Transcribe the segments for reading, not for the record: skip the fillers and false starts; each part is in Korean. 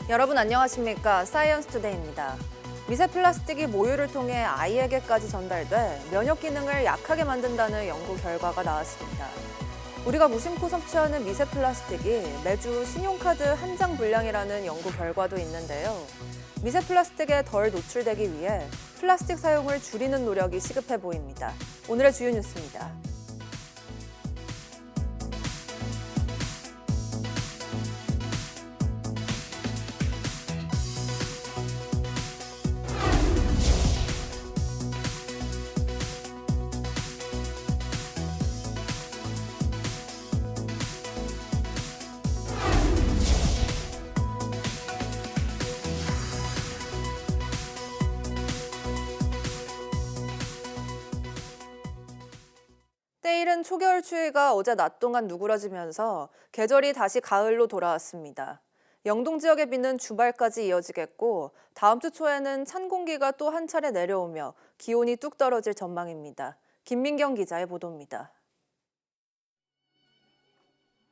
여러분 안녕하십니까? 사이언스 투데이입니다. 미세 플라스틱이 모유를 통해 아이에게까지 전달돼 면역 기능을 약하게 만든다는 연구 결과가 나왔습니다. 우리가 무심코 섭취하는 미세 플라스틱이 매주 신용카드 한 장 분량이라는 연구 결과도 있는데요. 미세 플라스틱에 덜 노출되기 위해 플라스틱 사용을 줄이는 노력이 시급해 보입니다. 오늘의 주요 뉴스입니다. 때이른 초겨울 추위가 어제 낮 동안 누그러지면서 계절이 다시 가을로 돌아왔습니다. 영동 지역의 비는 주말까지 이어지겠고 다음 주 초에는 찬 공기가 또 한 차례 내려오며 기온이 뚝 떨어질 전망입니다. 김민경 기자의 보도입니다.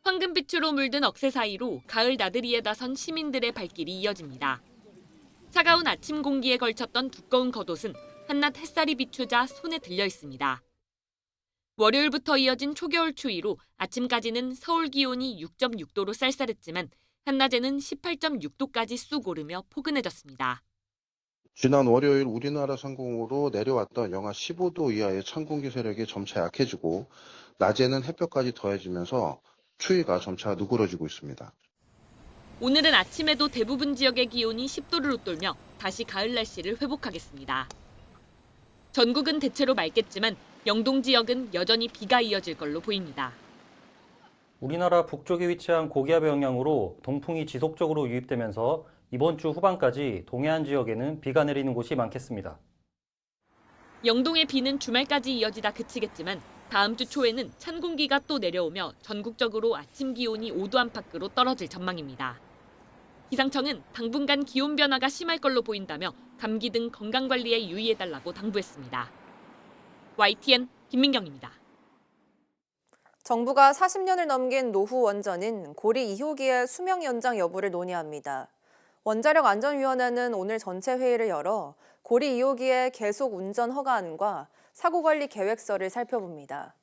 황금빛으로 물든 억새 사이로 가을 나들이에 나선 시민들의 발길이 이어집니다. 차가운 아침 공기에 걸쳤던 두꺼운 겉옷은 한낮 햇살이 비추자 손에 들려 있습니다. 월요일부터 이어진 초겨울 추위로 아침까지는 서울 기온이 6.6도로 쌀쌀했지만 한낮에는 18.6도까지 쑥 오르며 포근해졌습니다. 지난 월요일 우리나라 상공으로 내려왔던 영하 15도 이하의 찬 공기 세력이 점차 약해지고 낮에는 햇볕까지 더해지면서 추위가 점차 누그러지고 있습니다. 오늘은 아침에도 대부분 지역의 기온이 10도를 웃돌며 다시 가을 날씨를 회복하겠습니다. 전국은 대체로 맑겠지만 영동 지역은 여전히 비가 이어질 걸로 보입니다. 우리나라 북쪽에 위치한 고기압의 영향으로 동풍이 지속적으로 유입되면서 이번 주 후반까지 동해안 지역에는 비가 내리는 곳이 많겠습니다. 영동의 비는 주말까지 이어지다 그치겠지만 다음 주 초에는 찬 공기가 또 내려오며 전국적으로 아침 기온이 5도 안팎으로 떨어질 전망입니다. 기상청은 당분간 기온 변화가 심할 걸로 보인다며 감기 등 건강관리에 유의해달라고 당부했습니다. YTN 김민경입니다. 정부가 40년을 넘긴 노후 원전인 고리 2호기의 수명 연장 여부를 논의합니다. 원자력안전위원회는 오늘 전체 회의를 열어 고리 2호기의 계속 운전 허가안과 사고관리 계획서를 살펴봅니다.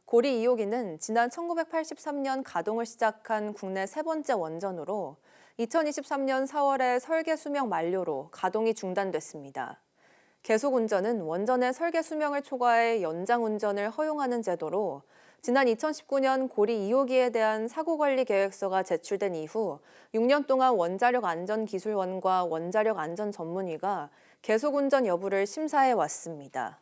고리 2호기는 지난 1983년 가동을 시작한 국내 세 번째 원전으로 2023년 4월에 설계 수명 만료로 가동이 중단됐습니다. 계속 운전은 원전의 설계 수명을 초과해 연장 운전을 허용하는 제도로 지난 2019년 고리 2호기에 대한 사고관리 계획서가 제출된 이후 6년 동안 원자력안전기술원과 원자력안전전문위가 계속 운전 여부를 심사해 왔습니다.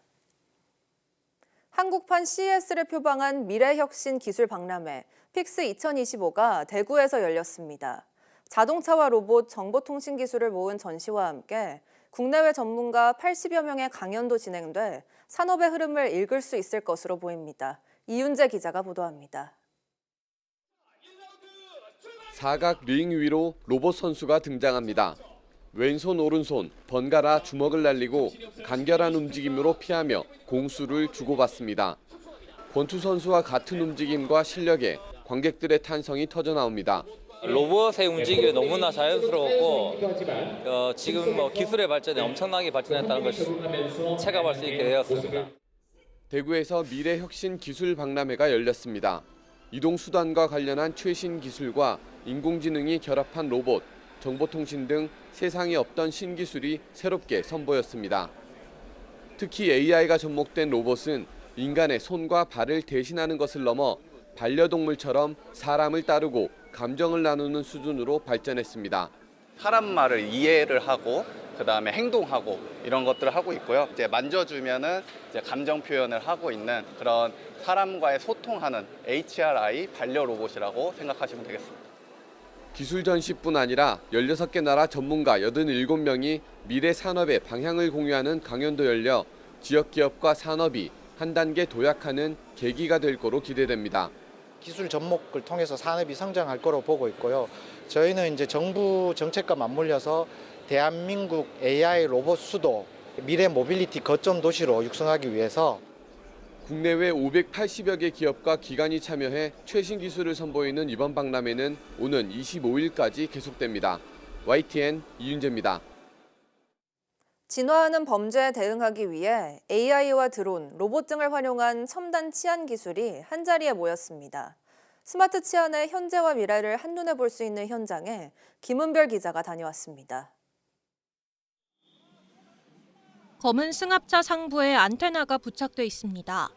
한국판 CES를 표방한 미래혁신 기술 박람회 픽스 2025가 대구에서 열렸습니다. 자동차와 로봇, 정보통신 기술을 모은 전시와 함께 국내외 전문가 80여 명의 강연도 진행돼 산업의 흐름을 읽을 수 있을 것으로 보입니다. 이윤재 기자가 보도합니다. 사각 링 위로 로봇 선수가 등장합니다. 왼손 오른손 번갈아 주먹을 날리고 간결한 움직임으로 피하며 공수를 주고받습니다. 권투 선수와 같은 움직임과 실력에 관객들의 탄성이 터져나옵니다. 로봇의 움직임이 너무나 자연스러웠고 지금 기술의 발전이 엄청나게 발전했다는 것을 체감할 수 있게 되었습니다. 대구에서 미래혁신 기술 박람회가 열렸습니다. 이동수단과 관련한 최신 기술과 인공지능이 결합한 로봇, 정보통신 등 세상에 없던 신기술이 새롭게 선보였습니다. 특히 AI가 접목된 로봇은 인간의 손과 발을 대신하는 것을 넘어 반려동물처럼 사람을 따르고 감정을 나누는 수준으로 발전했습니다. 사람 말을 이해를 하고 그다음에 행동하고 이런 것들을 하고 있고요. 이제 만져주면은 이제 감정 표현을 하고 있는 그런 사람과의 소통하는 HRI 반려 로봇이라고 생각하시면 되겠습니다. 기술 전시뿐 아니라 16개 나라 전문가 87명이 미래 산업의 방향을 공유하는 강연도 열려 지역 기업과 산업이 한 단계 도약하는 계기가 될 거로 기대됩니다. 기술 접목을 통해서 산업이 성장할 거로 보고 있고요. 저희는 이제 정부 정책과 맞물려서 대한민국 AI 로봇 수도 미래 모빌리티 거점 도시로 육성하기 위해서 국내외 580여 개 기업과 기관이 참여해 최신 기술을 선보이는 이번 박람회는 오는 25일까지 계속됩니다. YTN 이윤재입니다. 진화하는 범죄에 대응하기 위해 AI와 드론, 로봇 등을 활용한 첨단 치안 기술이 한자리에 모였습니다. 스마트 치안의 현재와 미래를 한눈에 볼 수 있는 현장에 김은별 기자가 다녀왔습니다. 검은 승합차 상부에 안테나가 부착돼 있습니다.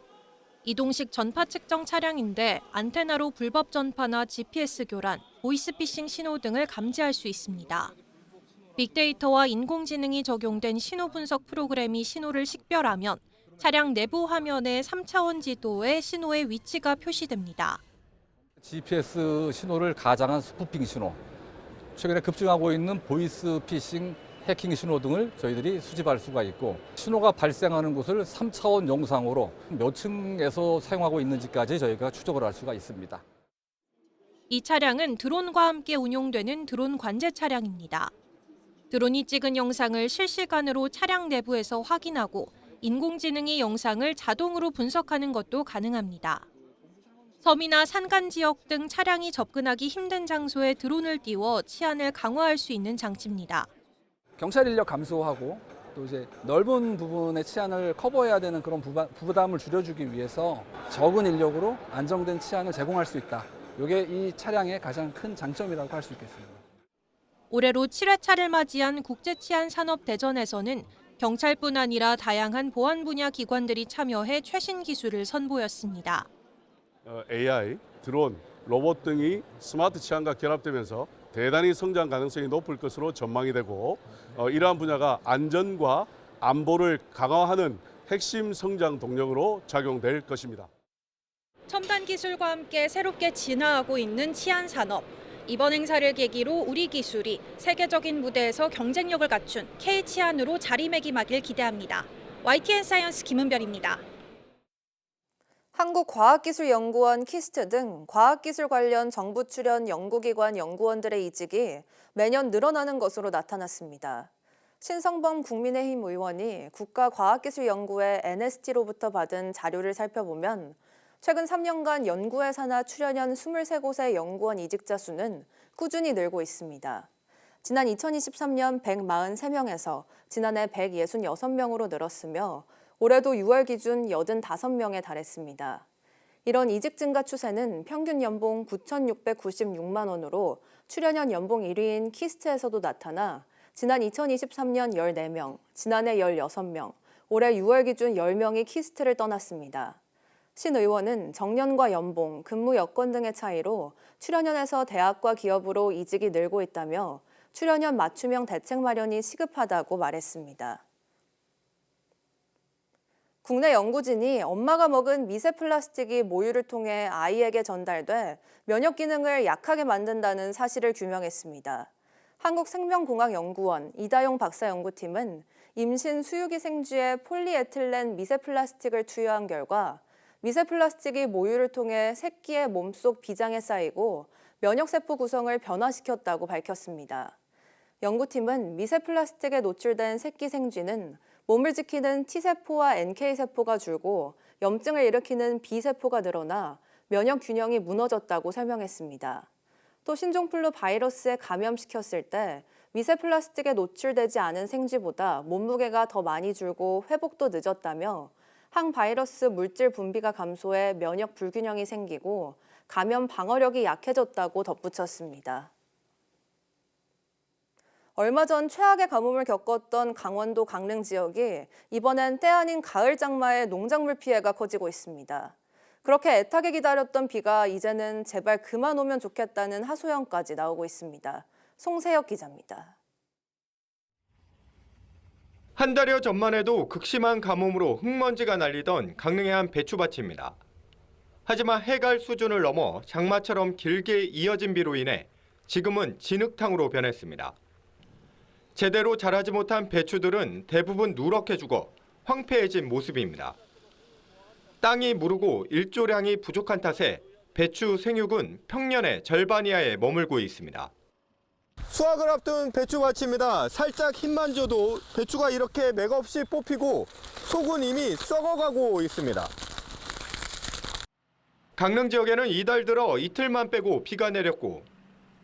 이동식 전파 측정 차량인데 안테나로 불법 전파나 GPS 교란, 보이스피싱 신호 등을 감지할 수 있습니다. 빅데이터와 인공지능이 적용된 신호 분석 프로그램이 신호를 식별하면 차량 내부 화면에 3차원 지도에 신호의 위치가 표시됩니다. GPS 신호를 가장한 스푸핑 신호, 최근에 급증하고 있는 보이스피싱 해킹 신호 등을 저희들이 수집할 수가 있고 신호가 발생하는 곳을 3차원 영상으로 몇 층에서 사용하고 있는지까지 저희가 추적을 할 수가 있습니다. 이 차량은 드론과 함께 운용되는 드론 관제 차량입니다. 드론이 찍은 영상을 실시간으로 차량 내부에서 확인하고 인공지능이 영상을 자동으로 분석하는 것도 가능합니다. 섬이나 산간 지역 등 차량이 접근하기 힘든 장소에 드론을 띄워 치안을 강화할 수 있는 장치입니다. 경찰 인력 감소하고 또 이제 넓은 부분의 치안을 커버해야 되는 그런 부담을 줄여주기 위해서 적은 인력으로 안정된 치안을 제공할 수 있다. 이게 이 차량의 가장 큰 장점이라고 할 수 있겠습니다. 올해로 7회차를 맞이한 국제치안산업대전에서는 경찰뿐 아니라 다양한 보안 분야 기관들이 참여해 최신 기술을 선보였습니다. AI, 드론, 로봇 등이 스마트 치안과 결합되면서 대단히 성장 가능성이 높을 것으로 전망이 되고 이러한 분야가 안전과 안보를 강화하는 핵심 성장 동력으로 작용될 것입니다. 첨단 기술과 함께 새롭게 진화하고 있는 치안 산업. 이번 행사를 계기로 우리 기술이 세계적인 무대에서 경쟁력을 갖춘 K치안으로 자리매김하길 기대합니다. YTN 사이언스 김은별입니다. 한국과학기술연구원 키스트 등 과학기술 관련 정부 출연 연구기관 연구원들의 이직이 매년 늘어나는 것으로 나타났습니다. 신성범 국민의힘 의원이 국가과학기술연구회 NST로부터 받은 자료를 살펴보면 최근 3년간 연구회 산하 출연연 23곳의 연구원 이직자 수는 꾸준히 늘고 있습니다. 지난 2023년 143명에서 지난해 166명으로 늘었으며 올해도 6월 기준 85명에 달했습니다. 이런 이직 증가 추세는 평균 연봉 9,696만 원으로 출연연 연봉 1위인 키스트에서도 나타나 지난 2023년 14명, 지난해 16명, 올해 6월 기준 10명이 키스트를 떠났습니다. 신 의원은 정년과 연봉, 근무 여건 등의 차이로 출연연에서 대학과 기업으로 이직이 늘고 있다며 출연연 맞춤형 대책 마련이 시급하다고 말했습니다. 국내 연구진이 엄마가 먹은 미세 플라스틱이 모유를 통해 아이에게 전달돼 면역 기능을 약하게 만든다는 사실을 규명했습니다. 한국생명공학연구원 이다용 박사 연구팀은 임신 수유기 생쥐에 폴리에틸렌 미세 플라스틱을 투여한 결과 미세 플라스틱이 모유를 통해 새끼의 몸속 비장에 쌓이고 면역세포 구성을 변화시켰다고 밝혔습니다. 연구팀은 미세 플라스틱에 노출된 새끼 생쥐는 몸을 지키는 T세포와 NK세포가 줄고 염증을 일으키는 B세포가 늘어나 면역 균형이 무너졌다고 설명했습니다. 또 신종플루 바이러스에 감염시켰을 때 미세 플라스틱에 노출되지 않은 생쥐보다 몸무게가 더 많이 줄고 회복도 늦었다며 항바이러스 물질 분비가 감소해 면역 불균형이 생기고 감염 방어력이 약해졌다고 덧붙였습니다. 얼마 전 최악의 가뭄을 겪었던 강원도 강릉 지역이 이번엔 때 아닌 가을 장마에 농작물 피해가 커지고 있습니다. 그렇게 애타게 기다렸던 비가 이제는 제발 그만 오면 좋겠다는 하소연까지 나오고 있습니다. 송세혁 기자입니다. 한 달여 전만 해도 극심한 가뭄으로 흙먼지가 날리던 강릉의 한 배추밭입니다. 하지만 해갈 수준을 넘어 장마처럼 길게 이어진 비로 인해 지금은 진흙탕으로 변했습니다. 제대로 자라지 못한 배추들은 대부분 누렇게 죽어 황폐해진 모습입니다. 땅이 무르고 일조량이 부족한 탓에 배추 생육은 평년의 절반 이하에 머물고 있습니다. 수확을 앞둔 배추밭입니다. 살짝 힘만 줘도 배추가 이렇게 맥없이 뽑히고 속은 이미 썩어가고 있습니다. 강릉 지역에는 이달 들어 이틀만 빼고 비가 내렸고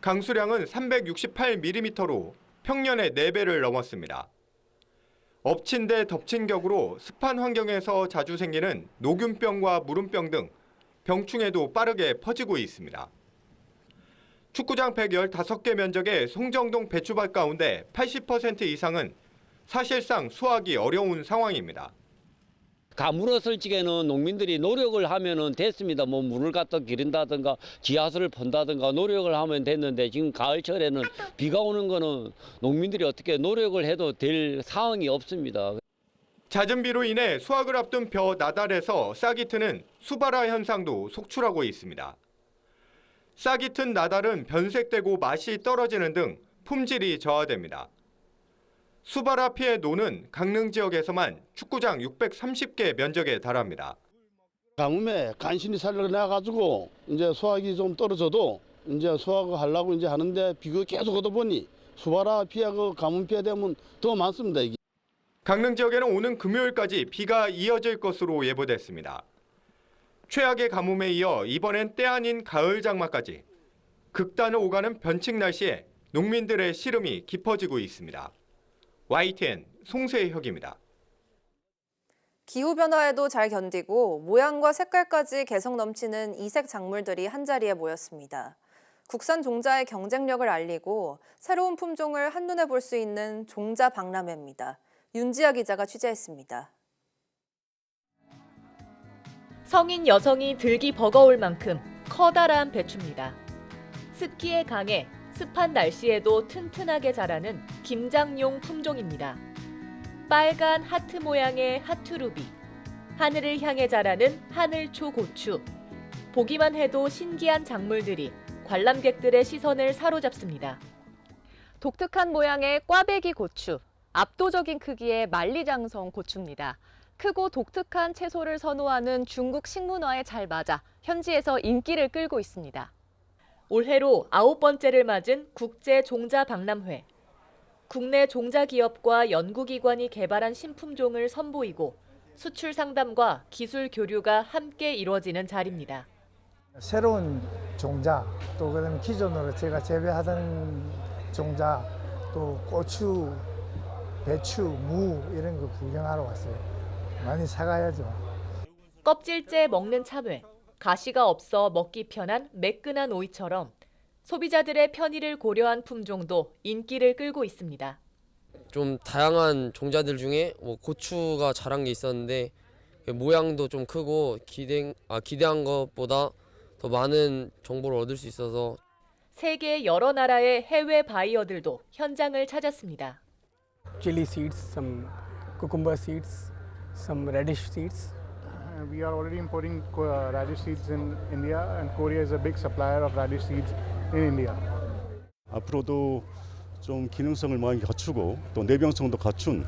강수량은 368mm로 평년의 4배를 넘었습니다. 엎친 데 덮친 격으로 습한 환경에서 자주 생기는 녹균병과 무름병 등 병충해도 빠르게 퍼지고 있습니다. 축구장 115개 면적의 송정동 배추밭 가운데 80% 이상은 사실상 수확이 어려운 상황입니다. 가물었을 적에는 농민들이 노력을 하면은 됐습니다. 뭐 물을 갖다 기른다든가 지하수를 펀다든가 노력을 하면 됐는데 지금 가을철에는 비가 오는 거는 농민들이 어떻게 노력을 해도 될 상황이 없습니다. 잦은 비로 인해 수확을 앞둔 벼 나달에서 싹이 트는 수바라 현상도 속출하고 있습니다. 싹이 튼 나달은 변색되고 맛이 떨어지는 등 품질이 저하됩니다. 수바라 피해 노는 강릉 지역에서만 축구장 630개 면적에 달합니다. 가뭄에 간신히 살려내가지고 이제 수확이 좀 떨어져도 이제 수확을 하려고 이제 하는데 비가 계속 오다 보니 수바라 피해가 가뭄 피해 되면 더 많습니다. 이게. 강릉 지역에는 오는 금요일까지 비가 이어질 것으로 예보됐습니다. 최악의 가뭄에 이어 이번엔 때 아닌 가을 장마까지 극단을 오가는 변칙 날씨에 농민들의 시름이 깊어지고 있습니다. YTN 송세혁입니다. 기후변화에도 잘 견디고 모양과 색깔까지 개성 넘치는 이색 작물들이 한자리에 모였습니다. 국산 종자의 경쟁력을 알리고 새로운 품종을 한눈에 볼 수 있는 종자 박람회입니다. 윤지아 기자가 취재했습니다. 성인 여성이 들기 버거울 만큼 커다란 배추입니다. 습기에 강해 습한 날씨에도 튼튼하게 자라는 김장용 품종입니다. 빨간 하트 모양의 하투루비, 하늘을 향해 자라는 하늘초 고추. 보기만 해도 신기한 작물들이 관람객들의 시선을 사로잡습니다. 독특한 모양의 꽈배기 고추, 압도적인 크기의 만리장성 고추입니다. 크고 독특한 채소를 선호하는 중국 식문화에 잘 맞아 현지에서 인기를 끌고 있습니다. 올해로 9번째를 맞은 국제 종자 박람회. 국내 종자 기업과 연구기관이 개발한 신품종을 선보이고 수출 상담과 기술 교류가 함께 이루어지는 자리입니다. 새로운 종자, 또 그다음에 기존으로 제가 재배하던 종자, 또 고추, 배추, 무 이런 거 구경하러 왔어요. 많이 사가야죠. 껍질째 먹는 참외, 가시가 없어 먹기 편한 매끈한 오이처럼 소비자들의 편의를 고려한 품종도 인기를 끌고 있습니다. 좀 다양한 종자들 중에 고추가 자란 게 있었는데 모양도 좀 크고 기대한 것보다 더 많은 정보를 얻을 수 있어서 세계 여러 나라의 해외 바이어들도 현장을 찾았습니다. Chili seeds, some cucumber seeds, some radish seeds. We are already importing radish seeds in India, and Korea is a big supplier of radish seeds in India. 앞으로도 좀 기능성을 많이 갖추고 또 내병성도 갖춘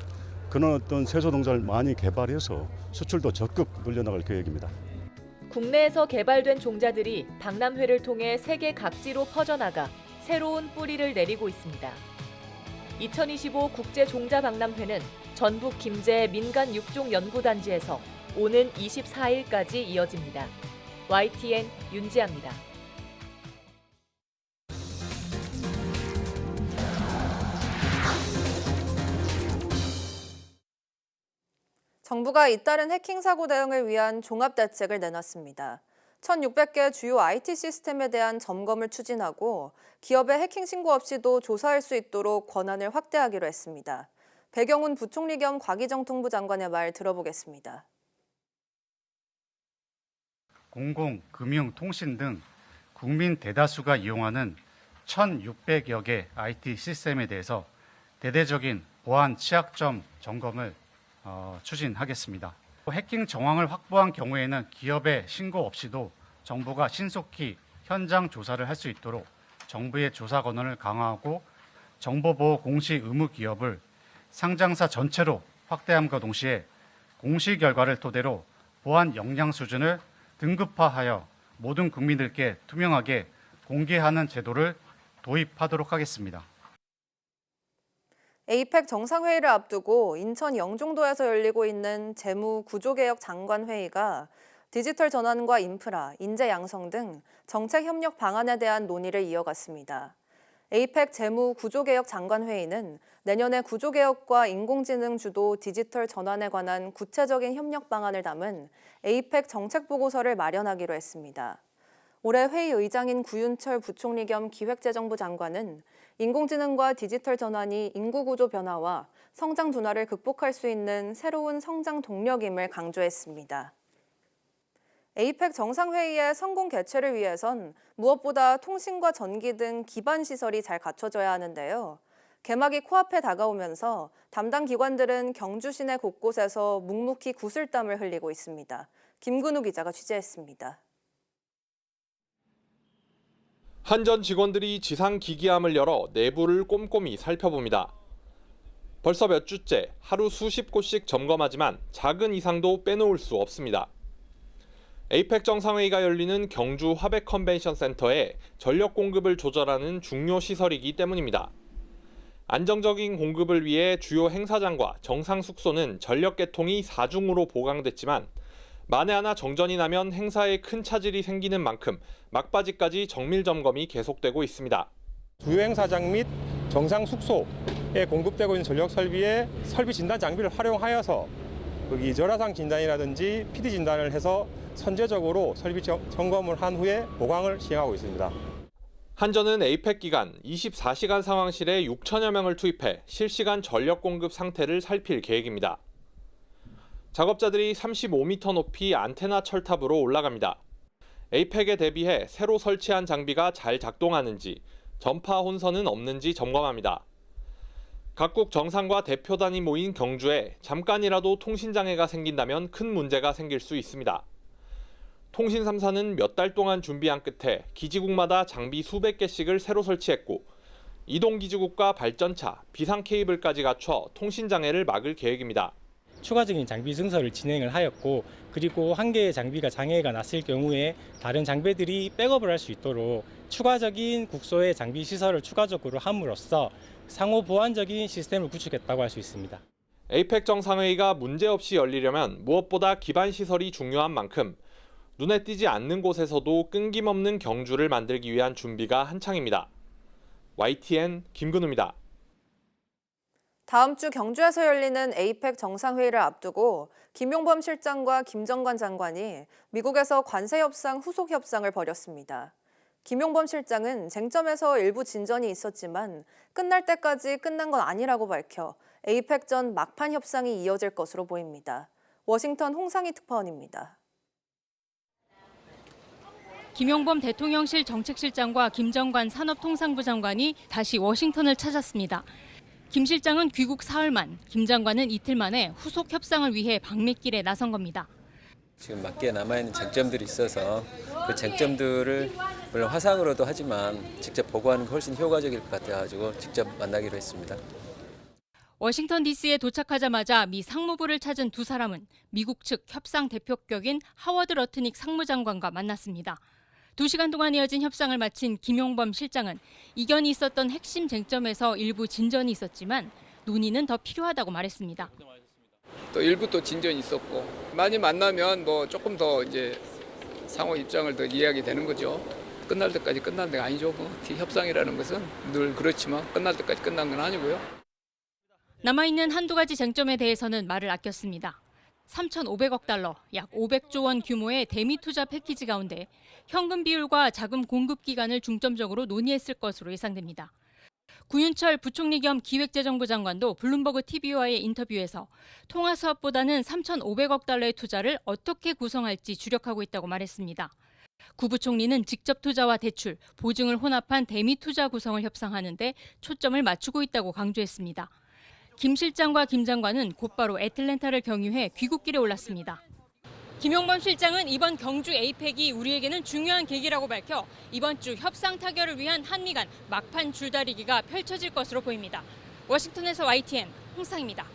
그런 어떤 채소 농장을 많이 개발해서 수출도 적극 늘려나갈 계획입니다. 국내에서 개발된 종자들이 박람회를 통해 세계 각지로 퍼져나가 새로운 뿌리를 내리고 있습니다. 2025 국제 종자 박람회는 전북 김제 민간 육종 연구단지에서 오는 24일까지 이어집니다. YTN 윤지아입니다. 정부가 잇따른 해킹 사고 대응을 위한 종합 대책을 내놨습니다. 1,600개 주요 IT 시스템에 대한 점검을 추진하고 기업의 해킹 신고 없이도 조사할 수 있도록 권한을 확대하기로 했습니다. 배경훈 부총리 겸 과기정통부 장관의 말 들어보겠습니다. 공공, 금융, 통신 등 국민 대다수가 이용하는 1,600여 개 IT 시스템에 대해서 대대적인 보안 취약점 점검을 추진하겠습니다. 해킹 정황을 확보한 경우에는 기업의 신고 없이도 정부가 신속히 현장 조사를 할 수 있도록 정부의 조사 권한을 강화하고 정보보호 공시 의무 기업을 상장사 전체로 확대함과 동시에 공시 결과를 토대로 보안 역량 수준을 등급화하여 모든 국민들께 투명하게 공개하는 제도를 도입하도록 하겠습니다. 에이펙 정상회의를 앞두고 인천 영종도에서 열리고 있는 재무구조개혁 장관회의가 디지털 전환과 인프라, 인재 양성 등 정책 협력 방안에 대한 논의를 이어갔습니다. 에이펙 재무구조개혁 장관회의는 내년에 구조개혁과 인공지능 주도 디지털 전환에 관한 구체적인 협력 방안을 담은 에이펙 정책보고서를 마련하기로 했습니다. 올해 회의 의장인 구윤철 부총리 겸 기획재정부 장관은 인공지능과 디지털 전환이 인구구조 변화와 성장 둔화를 극복할 수 있는 새로운 성장 동력임을 강조했습니다. 에이펙 정상회의의 성공 개최를 위해선 무엇보다 통신과 전기 등 기반 시설이 잘 갖춰져야 하는데요. 개막이 코앞에 다가오면서 담당 기관들은 경주 시내 곳곳에서 묵묵히 구슬땀을 흘리고 있습니다. 김근우 기자가 취재했습니다. 한전 직원들이 지상 기기함을 열어 내부를 꼼꼼히 살펴봅니다. 벌써 몇 주째 하루 수십 곳씩 점검하지만 작은 이상도 빼놓을 수 없습니다. 에이펙 정상회의가 열리는 경주 화백 컨벤션 센터에 전력 공급을 조절하는 중요 시설이기 때문입니다. 안정적인 공급을 위해 주요 행사장과 정상 숙소는 전력 계통이 4중으로 보강됐지만 만에 하나 정전이 나면 행사에 큰 차질이 생기는 만큼 막바지까지 정밀 점검이 계속되고 있습니다. 주요 행사장 및 정상 숙소에 공급되고 있는 전력 설비의 설비 진단 장비를 활용하여서 거기 절하상 진단이라든지 PD 진단을 해서 선제적으로 설비 점검을 한 후에 보강을 시행하고 있습니다. 한전은 에이펙 기간 24시간 상황실에 6천여 명을 투입해 실시간 전력 공급 상태를 살필 계획입니다. 작업자들이 35m 높이 안테나 철탑으로 올라갑니다. 에이펙에 대비해 새로 설치한 장비가 잘 작동하는지, 전파 혼선은 없는지 점검합니다. 각국 정상과 대표단이 모인 경주에 잠깐이라도 통신장애가 생긴다면 큰 문제가 생길 수 있습니다. 통신 3사는 몇 달 동안 준비한 끝에 기지국마다 장비 수백 개씩을 새로 설치했고 이동 기지국과 발전차, 비상 케이블까지 갖춰 통신장애를 막을 계획입니다. 추가적인 장비 증설을 진행을 하였고 그리고 한 개의 장비가 장애가 났을 경우에 다른 장비들이 백업을 할 수 있도록 추가적인 국소의 장비 시설을 추가적으로 함으로써 상호 보완적인 시스템을 구축했다고 할 수 있습니다. 에이펙 정상회의가 문제없이 열리려면 무엇보다 기반 시설이 중요한 만큼 눈에 띄지 않는 곳에서도 끊김없는 경주를 만들기 위한 준비가 한창입니다. YTN 김근우입니다. 다음 주 경주에서 열리는 에이펙 정상회의를 앞두고 김용범 실장과 김정관 장관이 미국에서 관세 협상 후속 협상을 벌였습니다. 김용범 실장은 쟁점에서 일부 진전이 있었지만 끝날 때까지 끝난 건 아니라고 밝혀 에이펙 전 막판 협상이 이어질 것으로 보입니다. 워싱턴 홍상희 특파원입니다. 김용범 대통령실 정책실장과 김정관 산업통상부 장관이 다시 워싱턴을 찾았습니다. 김 실장은 귀국 사흘 만, 김 장관은 이틀 만에 후속 협상을 위해 방미길에 나선 겁니다. 지금 맞게 남아있는 쟁점들이 있어서 그 쟁점들을 물론 화상으로도 하지만 직접 보고하는 게 훨씬 효과적일 것 같아가지고 직접 만나기로 했습니다. 워싱턴 DC에 도착하자마자 미 상무부를 찾은 두 사람은 미국 측 협상 대표격인 하워드 러트닉 상무장관과 만났습니다. 2시간 동안 이어진 협상을 마친 김용범 실장은 이견이 있었던 핵심 쟁점에서 일부 진전이 있었지만 논의는 더 필요하다고 말했습니다. 또 일부 또 진전이 있었고 많이 만나면 뭐 조금 더 이제 상호 입장을 더 이해하게 되는 거죠. 끝날 때까지 끝난 데가 아니죠. 뭐 협상이라는 것은 늘 그렇지만 끝날 때까지 끝난 건 아니고요. 남아있는 한두 가지 쟁점에 대해서는 말을 아꼈습니다. 3,500억 달러, 약 500조 원 규모의 대미 투자 패키지 가운데 현금 비율과 자금 공급 기간을 중점적으로 논의했을 것으로 예상됩니다. 구윤철 부총리 겸 기획재정부 장관도 블룸버그 TV와의 인터뷰에서 통화 사업보다는 3,500억 달러의 투자를 어떻게 구성할지 주력하고 있다고 말했습니다. 구 부총리는 직접 투자와 대출, 보증을 혼합한 대미 투자 구성을 협상하는 데 초점을 맞추고 있다고 강조했습니다. 김 실장과 김 장관은 곧바로 애틀랜타를 경유해 귀국길에 올랐습니다. 김용범 실장은 이번 경주 에이펙이 우리에게는 중요한 계기라고 밝혀 이번 주 협상 타결을 위한 한미 간 막판 줄다리기가 펼쳐질 것으로 보입니다. 워싱턴에서 YTN 홍상입니다.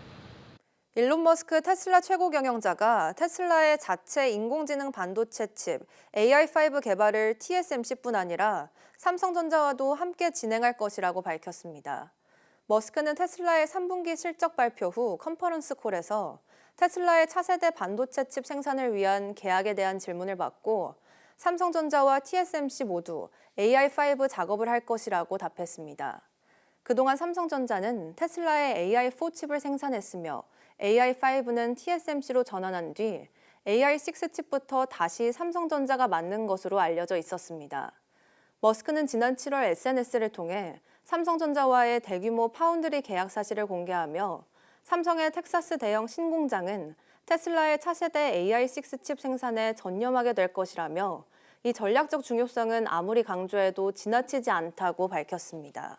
일론 머스크 테슬라 최고 경영자가 테슬라의 자체 인공지능 반도체 칩 AI5 개발을 TSMC뿐 아니라 삼성전자와도 함께 진행할 것이라고 밝혔습니다. 머스크는 테슬라의 3분기 실적 발표 후 컨퍼런스 콜에서 테슬라의 차세대 반도체 칩 생산을 위한 계약에 대한 질문을 받고 삼성전자와 TSMC 모두 AI5 작업을 할 것이라고 답했습니다. 그동안 삼성전자는 테슬라의 AI4 칩을 생산했으며 AI5는 TSMC로 전환한 뒤 AI6 칩부터 다시 삼성전자가 만든 것으로 알려져 있었습니다. 머스크는 지난 7월 SNS를 통해 삼성전자와의 대규모 파운드리 계약 사실을 공개하며 삼성의 텍사스 대형 신공장은 테슬라의 차세대 AI6 칩 생산에 전념하게 될 것이라며 이 전략적 중요성은 아무리 강조해도 지나치지 않다고 밝혔습니다.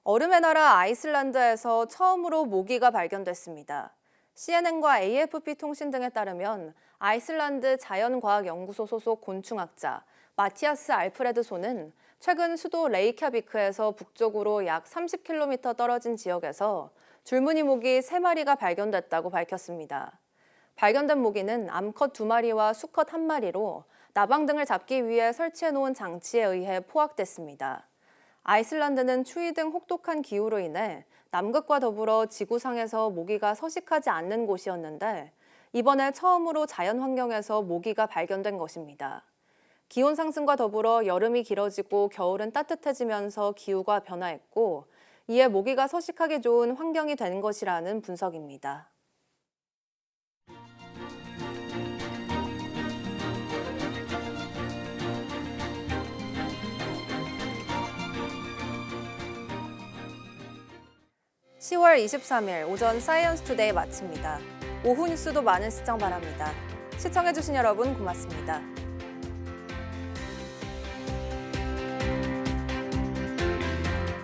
얼음의 나라 아이슬란드에서 처음으로 모기가 발견됐습니다. CNN과 AFP 통신 등에 따르면 아이슬란드 자연과학연구소 소속 곤충학자 마티아스 알프레드소는 최근 수도 레이캬비크에서 북쪽으로 약 30km 떨어진 지역에서 줄무늬 모기 3마리가 발견됐다고 밝혔습니다. 발견된 모기는 암컷 2마리와 수컷 1마리로 나방 등을 잡기 위해 설치해놓은 장치에 의해 포악됐습니다. 아이슬란드는 추위 등 혹독한 기후로 인해 남극과 더불어 지구상에서 모기가 서식하지 않는 곳이었는데 이번에 처음으로 자연 환경에서 모기가 발견된 것입니다. 기온 상승과 더불어 여름이 길어지고 겨울은 따뜻해지면서 기후가 변화했고 이에 모기가 서식하기 좋은 환경이 된 것이라는 분석입니다. (10월 23일) 오전 사이언스 투데이 마칩니다. 오후 뉴스도 많은 시청 바랍니다. 시청해주신 여러분 고맙습니다.